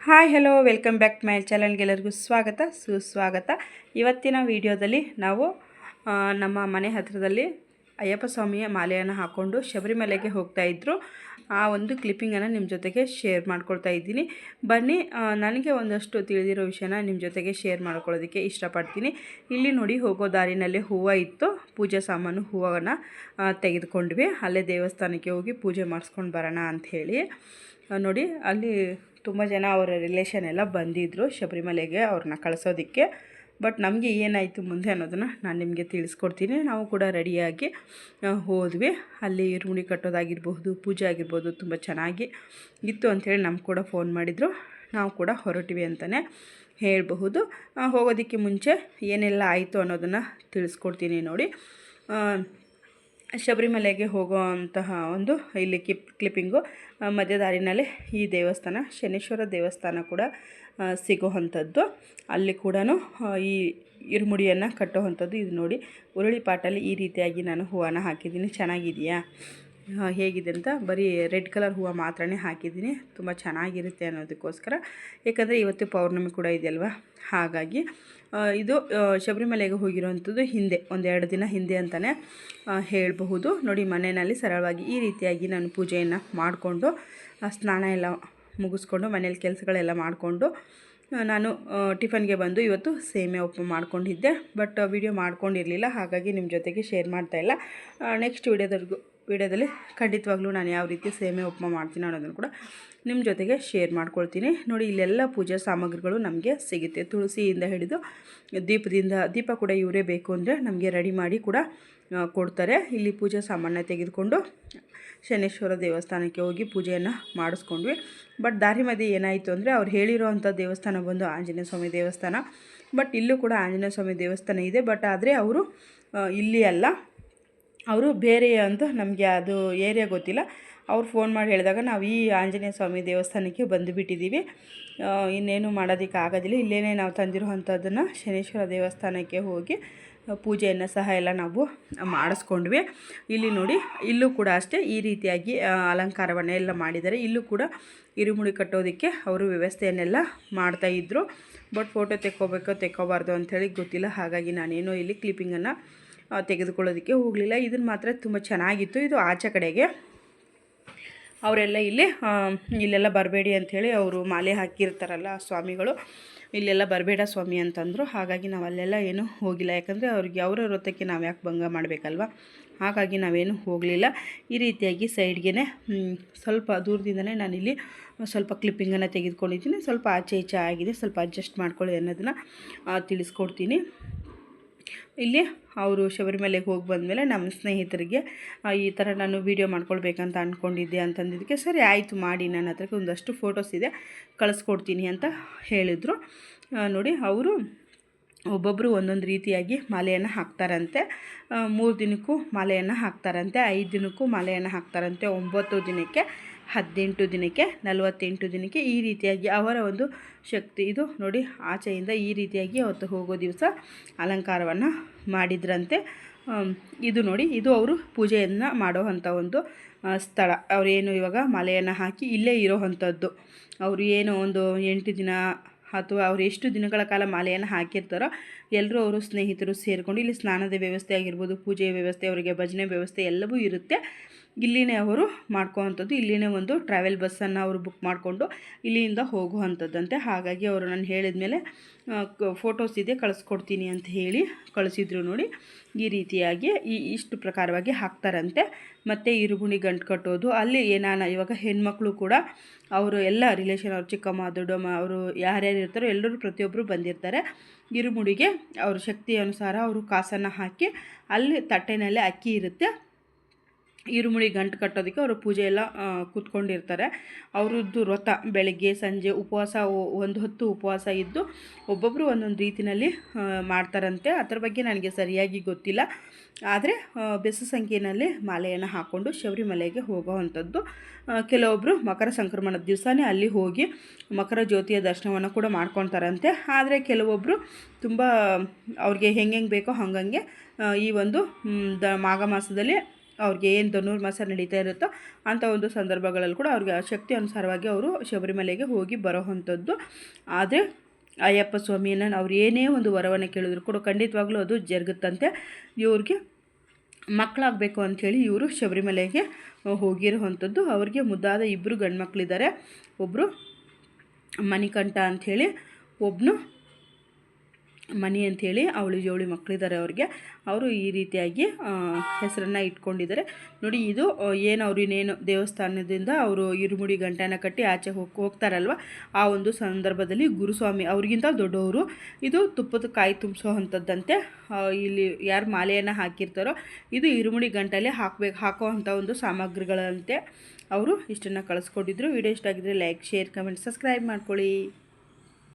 Hi hello welcome back to my ಚಾನಲ್ಗೆ ಎಲ್ಲರಿಗೂ ಸ್ವಾಗತ ಸುಸ್ವಾಗತ. ಇವತ್ತಿನ ವಿಡಿಯೋದಲ್ಲಿ ನಾವು ನಮ್ಮ ಮನೆ ಹತ್ತಿರದಲ್ಲಿ ಅಯ್ಯಪ್ಪ ಸ್ವಾಮಿಯ ಮಾಲೆಯನ್ನು ಹಾಕ್ಕೊಂಡು ಶಬರಿಮಲೆಗೆ ಹೋಗ್ತಾಯಿದ್ರು. ಆ ಒಂದು ಕ್ಲಿಪ್ಪಿಂಗನ್ನು ನಿಮ್ಮ ಜೊತೆಗೆ ಶೇರ್ ಮಾಡ್ಕೊಳ್ತಾ ಇದ್ದೀನಿ. ಬನ್ನಿ, ನನಗೆ ಒಂದಷ್ಟು ತಿಳಿದಿರೋ ವಿಷಯನ ನಿಮ್ಮ ಜೊತೆಗೆ ಶೇರ್ ಮಾಡ್ಕೊಳ್ಳೋದಕ್ಕೆ ಇಷ್ಟಪಡ್ತೀನಿ. ಇಲ್ಲಿ ನೋಡಿ, ಹೋಗೋ ದಾರಿನಲ್ಲಿ ಹೂವು ಇತ್ತು, ಪೂಜೆ ಸಾಮಾನು ಹೂವನ್ನು ತೆಗೆದುಕೊಂಡ್ವಿ. ಅಲ್ಲೇ ದೇವಸ್ಥಾನಕ್ಕೆ ಹೋಗಿ ಪೂಜೆ ಮಾಡಿಸ್ಕೊಂಡು ಬರೋಣ ಅಂಥೇಳಿ. ನೋಡಿ, ಅಲ್ಲಿ ತುಂಬ ಜನ ಅವರ ರಿಲೇಷನ್ ಎಲ್ಲ ಬಂದಿದ್ದರು ಶಬರಿಮಲೆಗೆ ಅವ್ರನ್ನ ಕಳಿಸೋದಕ್ಕೆ. ಬಟ್ ನಮಗೆ ಏನಾಯಿತು ಮುಂದೆ ಅನ್ನೋದನ್ನು ನಾನು ನಿಮಗೆ ತಿಳಿಸ್ಕೊಡ್ತೀನಿ. ನಾವು ಕೂಡ ರೆಡಿಯಾಗಿ ಹೋದ್ವಿ. ಅಲ್ಲಿ ಇರುಮುಡಿ ಕಟ್ಟೋದಾಗಿರ್ಬೋದು, ಪೂಜೆ ಆಗಿರ್ಬೋದು ತುಂಬ ಚೆನ್ನಾಗಿ ಇತ್ತು ಅಂಥೇಳಿ ನಮ್ಗೆ ಕೂಡ ಫೋನ್ ಮಾಡಿದರು. ನಾವು ಕೂಡ ಹೊರಟಿವಿ ಅಂತಲೇ ಹೇಳಬಹುದು. ಹೋಗೋದಕ್ಕೆ ಮುಂಚೆ ಏನೆಲ್ಲ ಆಯಿತು ಅನ್ನೋದನ್ನು ತಿಳಿಸ್ಕೊಡ್ತೀನಿ ನೋಡಿ. ಶಬರಿಮಲೆಗೆ ಹೋಗೋವಂತಹ ಒಂದು ಇಲ್ಲಿ ಕ್ಲಿಪ್ಪಿಂಗು. ಮಧ್ಯ ದಾರಿನಲ್ಲಿ ಈ ದೇವಸ್ಥಾನ, ಶನೇಶ್ವರ ದೇವಸ್ಥಾನ ಕೂಡ ಸಿಗೋವಂಥದ್ದು. ಅಲ್ಲಿ ಕೂಡ ಈ ಇರುಮುಡಿಯನ್ನು ಕಟ್ಟೋವಂಥದ್ದು. ಇದು ನೋಡಿ, ಉರುಳಿ ಪಾಟಲ್ಲಿ ಈ ರೀತಿಯಾಗಿ ನಾನು ಹೂವನ್ನು ಹಾಕಿದ್ದೀನಿ. ಚೆನ್ನಾಗಿದೆಯಾ, ಹೇಗಿದೆ ಅಂತ ಬರೀ ರೆಡ್ ಕಲರ್ ಹೂವು ಮಾತ್ರನೇ ಹಾಕಿದ್ದೀನಿ. ತುಂಬ ಚೆನ್ನಾಗಿರುತ್ತೆ ಅನ್ನೋದಕ್ಕೋಸ್ಕರ, ಏಕೆಂದರೆ ಇವತ್ತು ಪೌರ್ಣಮಿ ಕೂಡ ಇದೆಯಲ್ವ, ಹಾಗಾಗಿ. ಇದು ಶಬರಿಮಲೆಗೆ ಹೋಗಿರೋವಂಥದ್ದು ಹಿಂದೆ, ಒಂದೆರಡು ದಿನ ಹಿಂದೆ ಅಂತಲೇ ಹೇಳಬಹುದು. ನೋಡಿ, ಮನೆಯಲ್ಲಿ ಸರಳವಾಗಿ ಈ ರೀತಿಯಾಗಿ ನಾನು ಪೂಜೆಯನ್ನು ಮಾಡಿಕೊಂಡು ಸ್ನಾನ ಎಲ್ಲ ಮುಗಿಸ್ಕೊಂಡು ಮನೇಲಿ ಕೆಲಸಗಳೆಲ್ಲ ಮಾಡಿಕೊಂಡು ನಾನು ಟಿಫನ್ಗೆ ಬಂದು ಇವತ್ತು ಸೇಮೆ ಉಪ್ಪು ಮಾಡ್ಕೊಂಡಿದ್ದೆ. ಬಟ್ ವಿಡಿಯೋ ಮಾಡ್ಕೊಂಡಿರಲಿಲ್ಲ, ಹಾಗಾಗಿ ನಿಮ್ಮ ಜೊತೆಗೆ ಶೇರ್ ಮಾಡ್ತಾಯಿಲ್ಲ. ನೆಕ್ಸ್ಟ್ ವಿಡಿಯೋದಲ್ಲಿ ಖಂಡಿತವಾಗ್ಲೂ ನಾನು ಯಾವ ರೀತಿ ಸೇಮೆ ಉಪ್ಪು ಮಾಡ್ತೀನಿ ಅನ್ನೋದನ್ನು ಕೂಡ ನಿಮ್ಮ ಜೊತೆಗೆ ಶೇರ್ ಮಾಡ್ಕೊಳ್ತೀನಿ. ನೋಡಿ, ಇಲ್ಲೆಲ್ಲ ಪೂಜಾ ಸಾಮಗ್ರಿಗಳು ನಮಗೆ ಸಿಗುತ್ತೆ. ತುಳಸಿಯಿಂದ ಹಿಡಿದು ದೀಪ ಕೂಡ ಇವರೇ ಬೇಕು ಅಂದರೆ ನಮಗೆ ರೆಡಿ ಮಾಡಿ ಕೂಡ ಕೊಡ್ತಾರೆ. ಇಲ್ಲಿ ಪೂಜಾ ಸಾಮಾನ್ಯ ತೆಗೆದುಕೊಂಡು ಶನೇಶ್ವರ ದೇವಸ್ಥಾನಕ್ಕೆ ಹೋಗಿ ಪೂಜೆಯನ್ನು ಮಾಡಿಸ್ಕೊಂಡ್ವಿ. ಬಟ್ ದಾರಿ ಮಧ್ಯೆ ಏನಾಯಿತು ಅಂದರೆ, ಅವ್ರು ಹೇಳಿರೋ ಅಂಥ ದೇವಸ್ಥಾನ ಬಂದು ಆಂಜನೇಯ ಸ್ವಾಮಿ ದೇವಸ್ಥಾನ. ಬಟ್ ಇಲ್ಲೂ ಕೂಡ ಆಂಜನೇಯ ಸ್ವಾಮಿ ದೇವಸ್ಥಾನ ಇದೆ. ಬಟ್ ಆದರೆ ಅವರು ಇಲ್ಲಿ ಅಲ್ಲ, ಅವರು ಬೇರೆ ಅಂತ ನಮಗೆ ಅದು ಏರಿಯಾ ಗೊತ್ತಿಲ್ಲ. ಅವ್ರು ಫೋನ್ ಮಾಡಿ ಹೇಳಿದಾಗ ನಾವು ಈ ಆಂಜನೇಯ ಸ್ವಾಮಿ ದೇವಸ್ಥಾನಕ್ಕೆ ಬಂದುಬಿಟ್ಟಿದ್ದೀವಿ. ಇನ್ನೇನು ಮಾಡೋದಕ್ಕೆ ಆಗೋದಿಲ್ಲ. ಇಲ್ಲೇ ನಾವು ತಂದಿರೋ ಅಂಥದ್ದನ್ನು ಶನೇಶ್ವರ ದೇವಸ್ಥಾನಕ್ಕೆ ಹೋಗಿ ಪೂಜೆಯನ್ನು ಸಹ ಎಲ್ಲ ನಾವು ಮಾಡಿಸ್ಕೊಂಡ್ವಿ. ಇಲ್ಲಿ ನೋಡಿ, ಇಲ್ಲೂ ಕೂಡ ಅಷ್ಟೇ ಈ ರೀತಿಯಾಗಿ ಅಲಂಕಾರವನ್ನು ಎಲ್ಲ ಮಾಡಿದ್ದಾರೆ. ಇಲ್ಲೂ ಕೂಡ ಇರುಮುಡಿ ಕಟ್ಟೋದಕ್ಕೆ ಅವರು ವ್ಯವಸ್ಥೆಯನ್ನೆಲ್ಲ ಮಾಡ್ತಾಯಿದ್ರು. ಬಟ್ ಫೋಟೋ ತೆಕ್ಕೋಬಾರ್ದು ಅಂಥೇಳಿ ಗೊತ್ತಿಲ್ಲ, ಹಾಗಾಗಿ ನಾನೇನೋ ಇಲ್ಲಿ ಕ್ಲಿಪ್ಪಿಂಗನ್ನು ತೆಗೆದುಕೊಳ್ಳೋದಕ್ಕೆ ಹೋಗಲಿಲ್ಲ. ಇದನ್ನು ಮಾತ್ರ ತುಂಬ ಚೆನ್ನಾಗಿತ್ತು. ಇದು ಆಚೆ ಕಡೆಗೆ ಅವರೆಲ್ಲ ಇಲ್ಲೆಲ್ಲ ಬರಬೇಡಿ ಅಂಥೇಳಿ ಅವರು ಮಾಲೆ ಹಾಕಿರ್ತಾರಲ್ಲ ಸ್ವಾಮಿಗಳು, ಇಲ್ಲೆಲ್ಲ ಬರಬೇಡ ಸ್ವಾಮಿ ಅಂತಂದರು. ಹಾಗಾಗಿ ನಾವು ಅಲ್ಲೆಲ್ಲ ಏನೂ ಹೋಗಿಲ್ಲ, ಯಾಕಂದರೆ ಅವ್ರಿಗೆ ಅವರ ವೃತ್ತಕ್ಕೆ ನಾವು ಯಾಕೆ ಭಂಗ ಮಾಡಬೇಕಲ್ವ, ಹಾಗಾಗಿ ನಾವೇನು ಹೋಗಲಿಲ್ಲ. ಈ ರೀತಿಯಾಗಿ ಸೈಡ್ಗೆ ಸ್ವಲ್ಪ ದೂರದಿಂದಲೇ ನಾನಿಲ್ಲಿ ಸ್ವಲ್ಪ ಕ್ಲಿಪ್ಪಿಂಗನ್ನು ತೆಗೆದುಕೊಂಡಿದ್ದೀನಿ. ಸ್ವಲ್ಪ ಆಚೆ ಈಚೆ ಆಗಿದೆ, ಸ್ವಲ್ಪ ಅಡ್ಜಸ್ಟ್ ಮಾಡ್ಕೊಳ್ಳಿ ಅನ್ನೋದನ್ನು ತಿಳಿಸ್ಕೊಡ್ತೀನಿ. ಇಲ್ಲಿ ಅವರು ಶಬರಿಮಲೆಗೆ ಹೋಗಿ ಬಂದಮೇಲೆ ನಮ್ಮ ಸ್ನೇಹಿತರಿಗೆ ಈ ಥರ ನಾನು ವೀಡಿಯೋ ಮಾಡ್ಕೊಳ್ಬೇಕಂತ ಅಂದ್ಕೊಂಡಿದ್ದೆ ಅಂತಂದಿದ್ದಕ್ಕೆ, ಸರಿ ಆಯಿತು ಮಾಡಿ, ನನ್ನ ಹತ್ರಕ್ಕೆ ಒಂದಷ್ಟು ಫೋಟೋಸ್ ಇದೆ ಕಳಿಸ್ಕೊಡ್ತೀನಿ ಅಂತ ಹೇಳಿದರು. ನೋಡಿ, ಅವರು ಒಬ್ಬೊಬ್ಬರು ಒಂದೊಂದು ರೀತಿಯಾಗಿ ಮಾಲೆಯನ್ನು ಹಾಕ್ತಾರಂತೆ. 3 ದಿನಕ್ಕೂ ಮಾಲೆಯನ್ನು ಹಾಕ್ತಾರಂತೆ, 5 ದಿನಕ್ಕೂ ಮಾಲೆಯನ್ನು ಹಾಕ್ತಾರಂತೆ, 9 ದಿನಕ್ಕೆ, 18 ದಿನಕ್ಕೆ, 48 ದಿನಕ್ಕೆ, ಈ ರೀತಿಯಾಗಿ ಅವರ ಒಂದು ಶಕ್ತಿ. ಇದು ನೋಡಿ, ಆಚೆಯಿಂದ ಈ ರೀತಿಯಾಗಿ ಅವತ್ತು ಹೋಗೋ ದಿವಸ ಅಲಂಕಾರವನ್ನು ಮಾಡಿದ್ರಂತೆ. ಇದು ನೋಡಿ, ಇದು ಅವರು ಪೂಜೆಯನ್ನು ಮಾಡೋ ಅಂಥ ಒಂದು ಸ್ಥಳ. ಅವರೇನು ಇವಾಗ ಮಾಲೆಯನ್ನು ಹಾಕಿ ಇಲ್ಲೇ ಇರೋ ಅಂಥದ್ದು. ಅವರು ಏನು ಒಂದು 8 ದಿನ ಅಥವಾ ಅವರು ಎಷ್ಟು ದಿನಗಳ ಕಾಲ ಮಾಲೆಯನ್ನು ಹಾಕಿರ್ತಾರೋ ಎಲ್ಲರೂ ಅವರು ಸ್ನೇಹಿತರು ಸೇರಿಕೊಂಡು ಇಲ್ಲಿ ಸ್ನಾನದ ವ್ಯವಸ್ಥೆ ಆಗಿರ್ಬೋದು, ಪೂಜೆಯ ವ್ಯವಸ್ಥೆ, ಅವರಿಗೆ ಭಜನೆ ವ್ಯವಸ್ಥೆ ಎಲ್ಲವೂ ಇರುತ್ತೆ. ಇಲ್ಲಿನೇ ಅವರು ಮಾಡ್ಕೋವಂಥದ್ದು. ಇಲ್ಲಿನೇ ಒಂದು ಟ್ರಾವೆಲ್ ಬಸ್ಸನ್ನು ಅವರು ಬುಕ್ ಮಾಡಿಕೊಂಡು ಇಲ್ಲಿಂದ ಹೋಗುವಂಥದ್ದಂತೆ. ಹಾಗಾಗಿ ಅವರು ನಾನು ಹೇಳಿದ ಮೇಲೆ ಫೋಟೋಸ್ ಇದೆ ಕಳಿಸ್ಕೊಡ್ತೀನಿ ಅಂತ ಹೇಳಿ ಕಳಿಸಿದ್ರು. ನೋಡಿ, ಈ ರೀತಿಯಾಗಿ ಇಷ್ಟು ಪ್ರಕಾರವಾಗಿ ಹಾಕ್ತಾರಂತೆ. ಮತ್ತು ಇರುಮುಡಿ ಗಂಟು ಕಟ್ಟೋದು ಅಲ್ಲಿ ಇವಾಗ ಹೆಣ್ಮಕ್ಳು ಕೂಡ ಅವರು ಎಲ್ಲ ರಿಲೇಷನ್, ಅವ್ರ ಚಿಕ್ಕಮ್ಮ ದೊಡ್ಡಮ್ಮ ಅವರು ಯಾರ್ಯಾರು ಇರ್ತಾರೋ ಎಲ್ಲರೂ ಪ್ರತಿಯೊಬ್ಬರು ಬಂದಿರ್ತಾರೆ. ಇರುಮುಡಿಗೆ ಅವ್ರ ಶಕ್ತಿ ಅನುಸಾರ ಅವರು ಕಾಸನ್ನು ಹಾಕಿ ಅಲ್ಲಿ ತಟ್ಟೆನಲ್ಲೇ ಅಕ್ಕಿ ಇರುತ್ತೆ, ಇರುಮುಡಿ ಗಂಟು ಕಟ್ಟೋದಕ್ಕೆ ಅವರು ಪೂಜೆ ಎಲ್ಲ ಕೂತ್ಕೊಂಡಿರ್ತಾರೆ. ಅವರದ್ದು ವ್ರತ ಬೆಳಗ್ಗೆ ಸಂಜೆ ಉಪವಾಸ, ಒಂದು ಹೊತ್ತು ಉಪವಾಸ ಇದ್ದು ಒಬ್ಬೊಬ್ಬರು ಒಂದೊಂದು ರೀತಿಯಲ್ಲಿ ಮಾಡ್ತಾರಂತೆ. ಅದರ ಬಗ್ಗೆ ನನಗೆ ಸರಿಯಾಗಿ ಗೊತ್ತಿಲ್ಲ. ಆದರೆ ಬೆಸ ಸಂಖ್ಯೆಯಲ್ಲಿ ಮಾಲೆಯನ್ನು ಹಾಕ್ಕೊಂಡು ಶಬರಿಮಲೆಗೆ ಹೋಗೋವಂಥದ್ದು. ಕೆಲವೊಬ್ಬರು ಮಕರ ಸಂಕ್ರಮಣದ ದಿವಸನೇ ಅಲ್ಲಿ ಹೋಗಿ ಮಕರ ಜ್ಯೋತಿಯ ದರ್ಶನವನ್ನು ಕೂಡ ಮಾಡ್ಕೊತಾರಂತೆ. ಆದರೆ ಕೆಲವೊಬ್ಬರು ತುಂಬ ಅವ್ರಿಗೆ ಹೆಂಗೆ ಬೇಕೋ ಹಾಗಂಗೆ ಈ ಒಂದು ಮಾಘ ಮಾಸದಲ್ಲಿ ಅವ್ರಿಗೆ ಏನು ಧನುರ್ಮಾಸ ನಡೀತಾ ಇರುತ್ತೋ ಅಂಥ ಒಂದು ಸಂದರ್ಭಗಳಲ್ಲಿ ಕೂಡ ಅವ್ರಿಗೆ ಶಕ್ತಿ ಅನುಸಾರವಾಗಿ ಅವರು ಶಬರಿಮಲೆಗೆ ಹೋಗಿ ಬರೋವಂಥದ್ದು. ಆದರೆ ಅಯ್ಯಪ್ಪ ಸ್ವಾಮಿಯನ್ನು ಅವ್ರು ಏನೇ ಒಂದು ವರವನ್ನು ಕೇಳಿದ್ರು ಕೂಡ ಖಂಡಿತವಾಗ್ಲೂ ಅದು ಜರುಗುತ್ತಂತೆ. ಇವ್ರಿಗೆ ಮಕ್ಕಳಾಗಬೇಕು ಅಂಥೇಳಿ ಇವರು ಶಬರಿಮಲೆಗೆ ಹೋಗಿರುವಂಥದ್ದು. ಅವ್ರಿಗೆ ಮುದ್ದಾದ 2 ಗಂಡು ಮಕ್ಕಳಿದ್ದಾರೆ. ಒಬ್ಬರು ಮಣಿಕಂಠ ಅಂಥೇಳಿ, ಒಬ್ಬನು ಮಣಿ ಅಂಥೇಳಿ ಅವಳಿ ಜವಳಿ ಮಕ್ಕಳಿದ್ದಾರೆ ಅವ್ರಿಗೆ. ಅವರು ಈ ರೀತಿಯಾಗಿ ಹೆಸರನ್ನು ಇಟ್ಕೊಂಡಿದ್ದಾರೆ ನೋಡಿ. ಇದು ಏನು ಅವ್ರು ಇನ್ನೇನು ದೇವಸ್ಥಾನದಿಂದ ಅವರು ಇರುಮುಡಿ ಗಂಟೆನ ಕಟ್ಟಿ ಆಚೆ ಹೋಗ್ತಾರಲ್ವ, ಆ ಒಂದು ಸಂದರ್ಭದಲ್ಲಿ ಗುರುಸ್ವಾಮಿ ಅವ್ರಿಗಿಂತ ದೊಡ್ಡವರು ಇದು ತುಪ್ಪದ ಕಾಯಿ ತುಂಬಿಸೋ ಅಂಥದ್ದಂತೆ. ಇಲ್ಲಿ ಯಾರು ಮಾಲೆಯನ್ನು ಹಾಕಿರ್ತಾರೋ ಇದು ಇರುಮುಡಿ ಗಂಟೆಲೆ ಹಾಕೋ ಅಂಥ ಒಂದು ಸಾಮಗ್ರಿಗಳಂತೆ. ಅವರು ಇಷ್ಟನ್ನು ಕಳಿಸ್ಕೊಟ್ಟಿದ್ರು. ವಿಡಿಯೋ ಇಷ್ಟ ಆಗಿದ್ರೆ ಲೈಕ್, ಶೇರ್, ಕಮೆಂಟ್, ಸಬ್ಸ್ಕ್ರೈಬ್ ಮಾಡ್ಕೊಳ್ಳಿ.